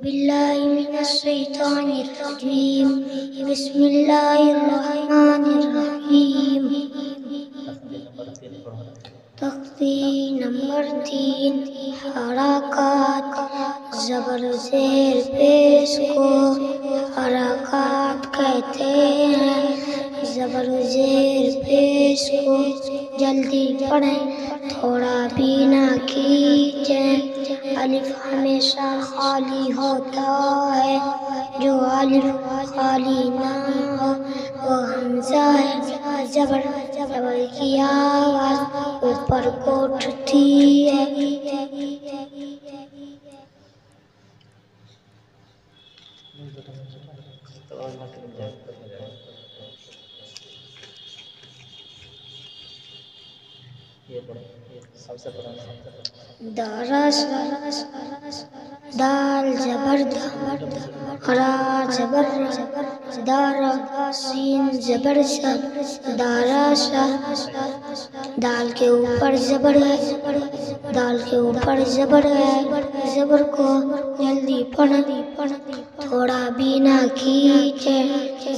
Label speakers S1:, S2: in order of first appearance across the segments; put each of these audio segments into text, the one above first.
S1: بالله من الشيطان الرجيم بسم الله الرحمن الرحيم تختی نمبر 3 حرکات زبر زیر پیش کو حرکات کہتے ہیں زبر زیر پیش کو جلدی پڑھیں تھوڑا بھی نہ کھینچیں الف ہمیشہ خالی ہوتا ہے جو الف خالی نہ ہو وہ حمزہ ہے زبر کی آواز اوپر کو اٹھتی ہے درس دال زبر را زبر دارا سین زبر سا داراشا دال کے اوپر زبر ہے دال کے اوپر زبر ہے زبر کو جلدی پڑھ تھوڑا بھی نہ کھینچے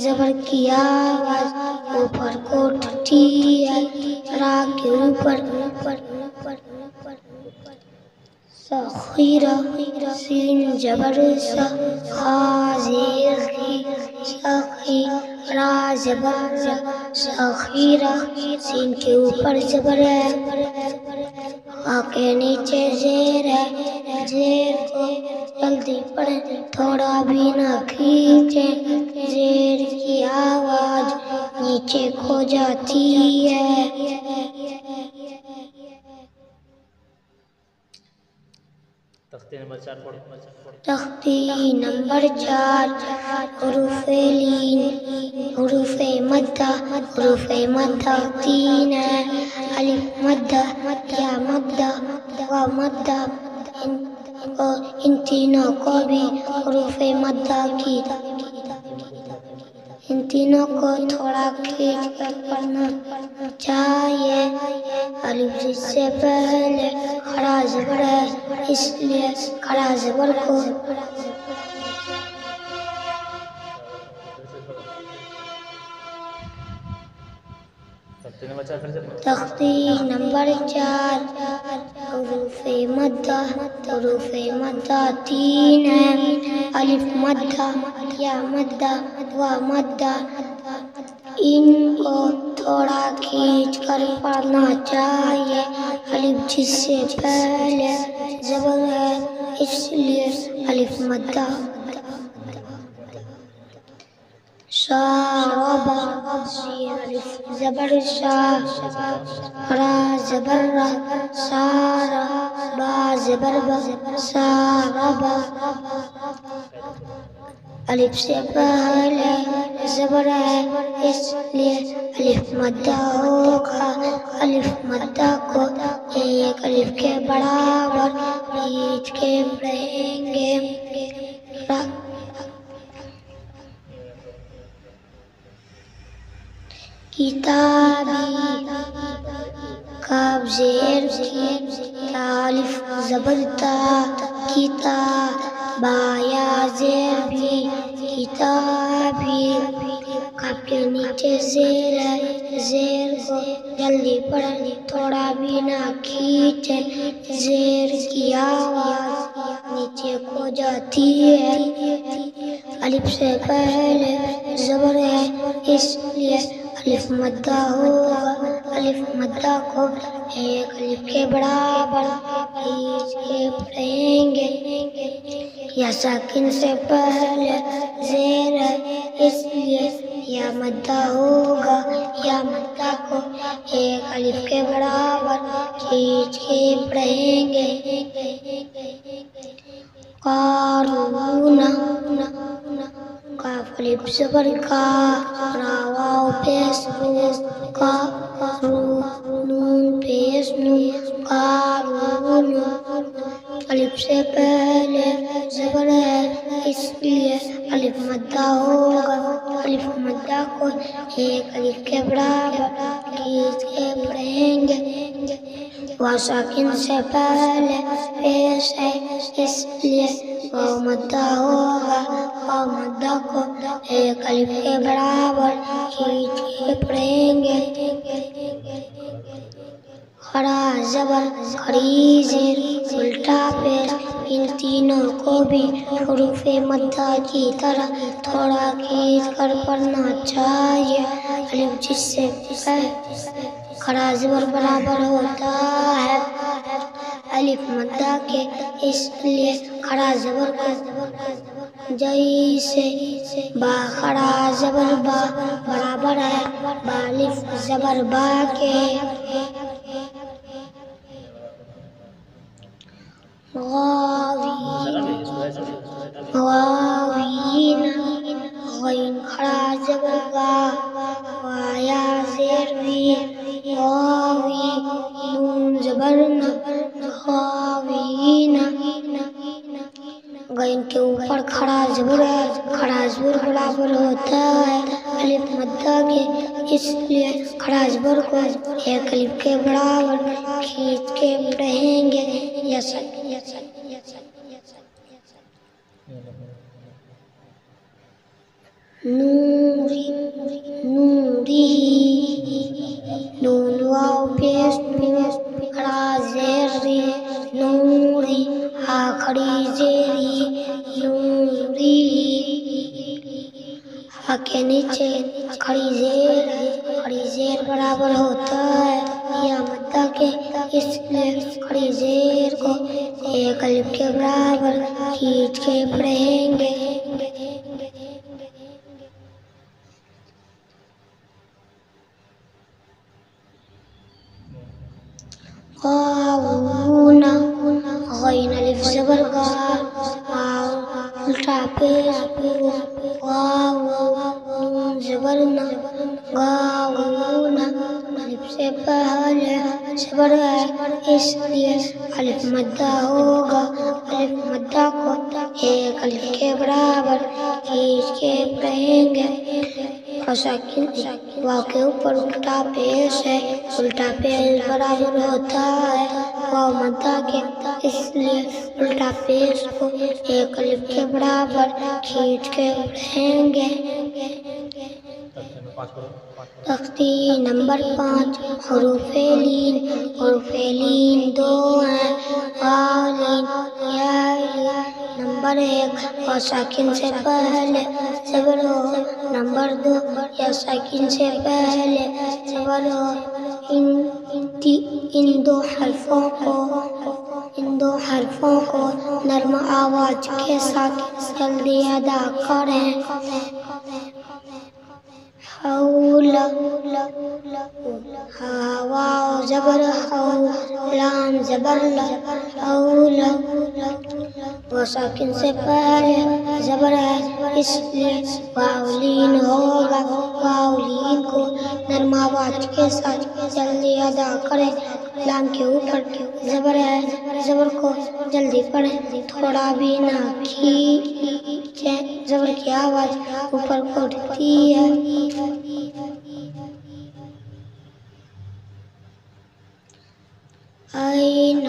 S1: زبر کی آواز اوپر کو اٹھتی ہے را کے اوپر سخیرہ سین زبر سا خازیر کی سخی را زبر سخیرہ سین کے اوپر زبر ہے خا کے نیچے زیر ہے زیر کو جلدی پڑھیں تھوڑا بھی نہ کھینچیں زیر کی آواز نیچے کھو جاتی ہے تختی نمبر 4 حروف لین حروف مدہ 3 ہے الف مدہ یا مدہ و مدہ ان تینوں کو بھی حروف مدہ کی ان تینوں کو تھوڑا کھینچ کر پڑھنا چاہیے الف سے پہلے کھڑا زبر ہے اس لیے کھڑا زبر کو تختی نمبر 4 حروف مدہ 3 ہے الف مدہ یا مدہ و مدہ ان کو تھوڑا کھینچ کر پڑھنا چاہیے الف جس سے پہلے زبر ہے اس لیے الف مدہ شاربہ الف زبر شا را زبر را سارا با زبر با ساربہ الف سے پہلے زبر ہے اس لیے الف مدہ ہوگا الف مدہ کو ایک الف کے برابر کھینچ کے پڑھیں گے کتابی کاف زیر کی الف زبر تا کتاب با یا زیر بھی کتابی کاف کے نیچے زیر ہے زیر کو جلدی پڑھیں تھوڑا بھی نہ کھینچیں زیر کی آواز نیچے کھو جاتی ہے الف سے پہلے زبر ہے اس لیے الف مدہ ہوگا الف مدہ کو ایک الف کے برابر کھینچ کے پڑھیں گے یا ساکن سے پہلے زیر ہے اس لیے یا مدہ ہوگا یا مدہ کو ایک الف کے برابر کھینچ کے پڑھیں گے قارون کاف الف زبر کا را واو پیش کا نون پیش نون قارون الف سے پہلے زبر ہے اس لیے الف مدہ ہوگا الف مدہ کو ایک الف کے برابر کھینچ کے پڑھیں گے و ساکن سے پہلے پیش ہے اس لیے واو مدہ ہوگا، واو مدہ کو ایک الف کے برابر کھینچ کے پڑھیں گے۔ کھڑا زبر، کھڑی زیر، الٹا پیش، ان تینوں کو بھی حروف مدہ کی طرح تھوڑا کھینچ کر پڑھنا چاہیے۔ الف جس سے کھڑا زبر برابر ہوتا ہے الف مدہ کے، اس لیے کھڑا زبر کو جیسے با کھڑا زبر با برابر ہے با الف زبر با کے۔ غاوین، غین کھڑا زبر غا، وایا زیر وی، غاوی، نون زبر ن، غاوین، غین کے اوپر کھڑا زبر ہے، کھڑا زبر برابر ہوتا ہے الف مدہ کے، اس لیے کھڑا زبر کو ایک الف کے برابر کھینچ کے پڑھیں گے۔ نوری، نوری، نون واو پیش نون کھڑا زیر ری، نوری، ہا کھڑی زیری، نوری، ہا کے نیچے کھڑی زیر برابر ہوتا ہے یا مدہ کے، اس لیے کھڑی زیر کو ایک الف کے برابر کھینچ کے پڑھیں گے۔ غاوون، غین الف زبر غا، الٹا پیش غاو، نون زبر ن، غاوون، الف سے پہلے زبر ہے اس لیے الف مدہ ہوگا، الف مدہ کو ایک الف کے برابر کھینچ کے پڑھیں گے۔ واو کے اوپر الٹا پیش ہے، الٹا پیش برابر ہوتا ہے واو مدہ کے، اس لیے الٹا پیش کو ایک الف کے برابر کھینچ کے پڑھیں گے۔ تختی نمبر 5 حروف لین، حروف لین دو ہیں، غالین، یا نمبر 1 اور ساکن سے پہلے زبر ہو، نمبر 2 یا ساکن سے پہلے زبر ہو، ان دو حرفوں کو نرم آواز کے ساتھ جلدی ادا کریں۔ حول، ہا واو زبر حو، لام زبر ل، حول، وہ ساکن سے پہلے زبر ہے اس لیے واو لین ہوگا، واو لین کو نرم آواز کے ساتھ جلدی ادا کریں۔ لام کے اوپر زبر ہے، زبر کو جلدی پڑھیں، تھوڑا بھی نہ کھینچیں، زبر کی آواز اوپر کو اٹھتی ہے۔ عین،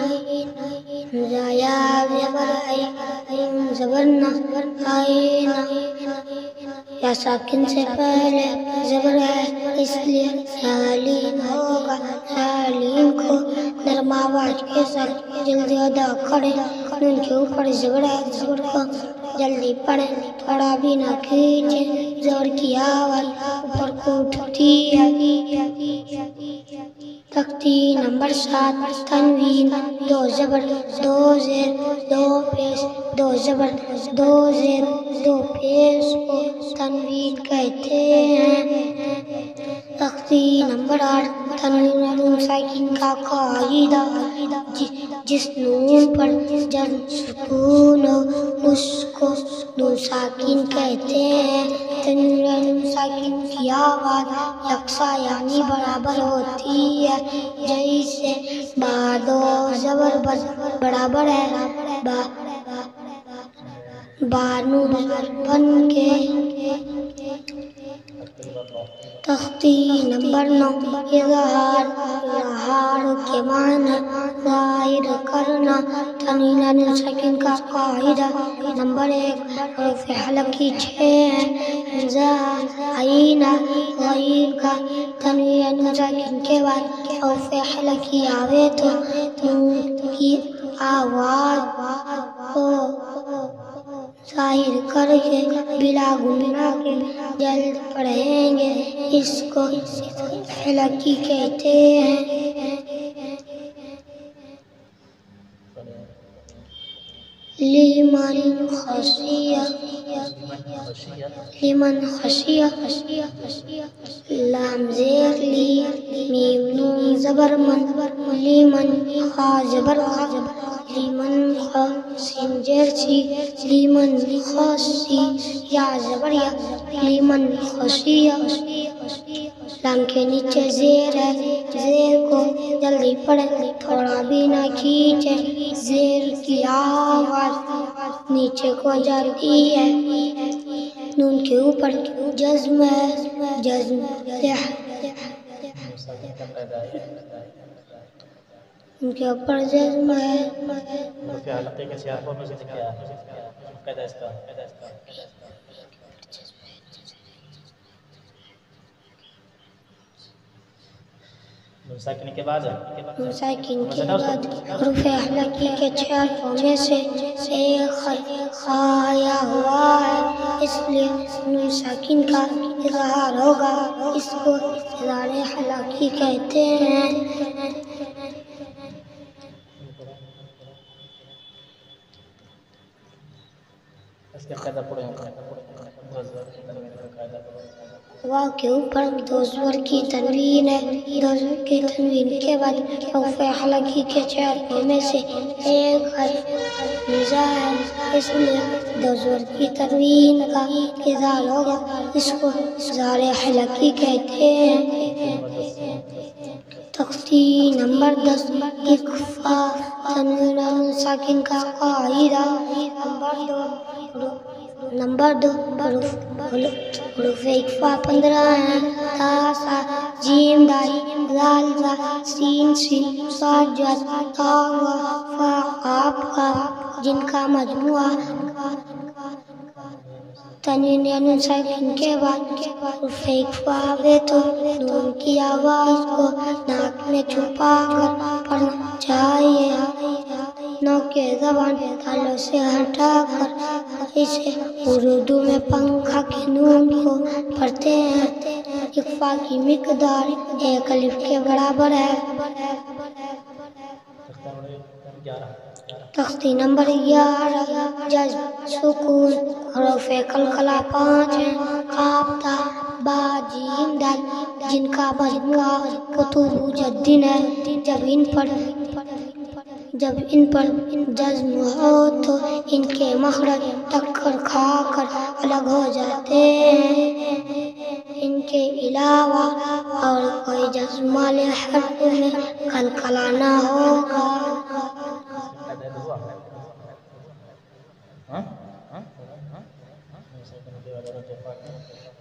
S1: یا زبر عین زبر ن، عین، یا ساکن سے پہلے زبر ہے اس لیے لین ہوگا، لین کو نرم آواز کے ساتھ جلدی ادا کریں۔ نون کے اوپر زبر ہے، زبر کو جلدی پڑھیں، تھوڑا بھی نہ کھینچیں، زبر کی آواز اوپر کو اٹھتی ہے۔ تختی نمبر 7 تنوین، دو زبر دو زیر دو پیش، دو زبر دو زیر دو پیش کو تنوین کہتے ہیں۔ تختی نمبر 8 تنوین نون ساکن کا قاعدہ، جس نون پر جر سکون ہو اس کو نون ساکن کہتے ہیں۔ تنوین نون ساکن کی آواز یکساں یعنی برابر ہوتی ہے، جیسے با دو زبر برابر ہے با نون بن کے۔ تختی نمبر 9 اظہار، اظہار کے معنی ظاہر کرنا تنوین ساکن کا قاعدہ نمبر 1 حروف حلقی 6 ہیں حمزہ عین غین کا تنوین ساکن کے بعد حروف حلقی آوے تو نون کی آواز کو ظاہر کر کے بلا گننا کے جلد پڑھیں گے، اس کو حلقی کہتے ہیں۔ لمن خشیہ لام زیر لی میم نون زبر من لمن خا زبر خا لمن خا سین زیر سی لمن خاصی یا زبر یا لمن خشیہ لام کے نیچے زیر ہے، زیر کو جلدی پڑھیں تھوڑا بھی نہ کھینچے، زیر کی آواز نیچے کو جاتی ہے، نون کے اوپر جزم ہے، جزم ان کے اوپر جزم ہے۔
S2: حلقے کے سیاقوں میں سے کیا ہے قاعدہ اس کا؟ نون ساکن کے بعد
S1: حروف حلقی کے 6 حرفوں میں سے ایک حرف آیا ہوا ہے، اس لیے نون ساکن کا اظہار ہوگا، اس کو اظہار حلقی کہتے ہیں۔
S2: اس کے قاعدہ پڑھیں
S1: واو کے اوپر دو زبر کی تنوین ہے، دو زبر کی تنوین کے بعد حروف حلقی کے 6 حرفوں میں سے ایک حرف حمزہ ہے، اس لیے دو زبر کی تنوین کا اظہار ہوگا، اس کو اظہار حلقی کہتے ہیں۔ تختی نمبر 10 اخفا تنوین ساکن کا قاعدہ نمبر 2 حروف اخفا 15 ہیں، تا سا جیم دال ذال زا سین سین صاد جاد تا وا فا قاف قاف، جن کا مجموعہ تنوین ساکن کے بعد حروف اخفا آوے تو نون کی آواز کو ناک میں چھپا کر پڑھنا چاہیے، نوک کے زبان تالوں سے ہٹا کر اسے اردو میں پنکھا کے نون کو پڑھتے ہیں۔ اخفا کی مقدار 1 الف کے برابر ہے۔ تختی نمبر 11 جزم سکون حروف قلقلہ 5 ہیں، قاف تا با جیم دال، جن کا مجموعہ کتب جدین ہے، جب ان پر جزم ہو تو ان کے مخرج ٹکر کھا کر الگ ہو جاتے ہیں، ان کے علاوہ اور کوئی جزم والے حرف میں قلقلہ نہ ہوگا۔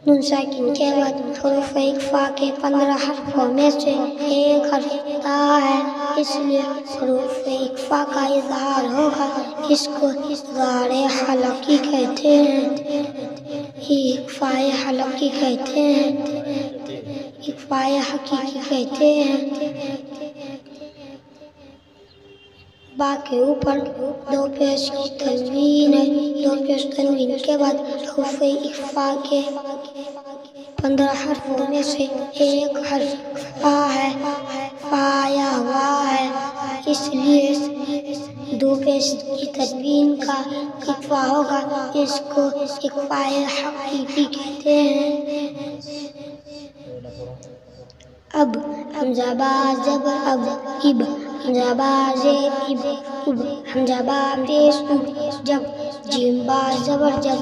S1: نون ساکن کے بعد حروف اخفا کے 15 حرفوں میں سے ایک حرف تا ہے، اس لیے حروف اخفا کا اظہار ہوگا، اس کو اظہار حلقی کہتے ہیں۔ اخفا حلقی کہتے ہیں، اخفا حقیقی کہتے ہیں۔ با کے اوپر دو پیش کی تنوین ہے، دو پیش تنوین کے بعد حروف اخفا کے 15 حرفوں میں سے ایک حرف فا ہے، فا آیا ہوا ہے، اس لیے دو پیش کی تنوین کا اخفا ہوگا، اس کو اخفا حقیقی کہتے ہیں۔ اب حمزہ با زبر اب اب حمزہ با زیر اب اب حمزہ با پیش اب جب جیم با زبر جب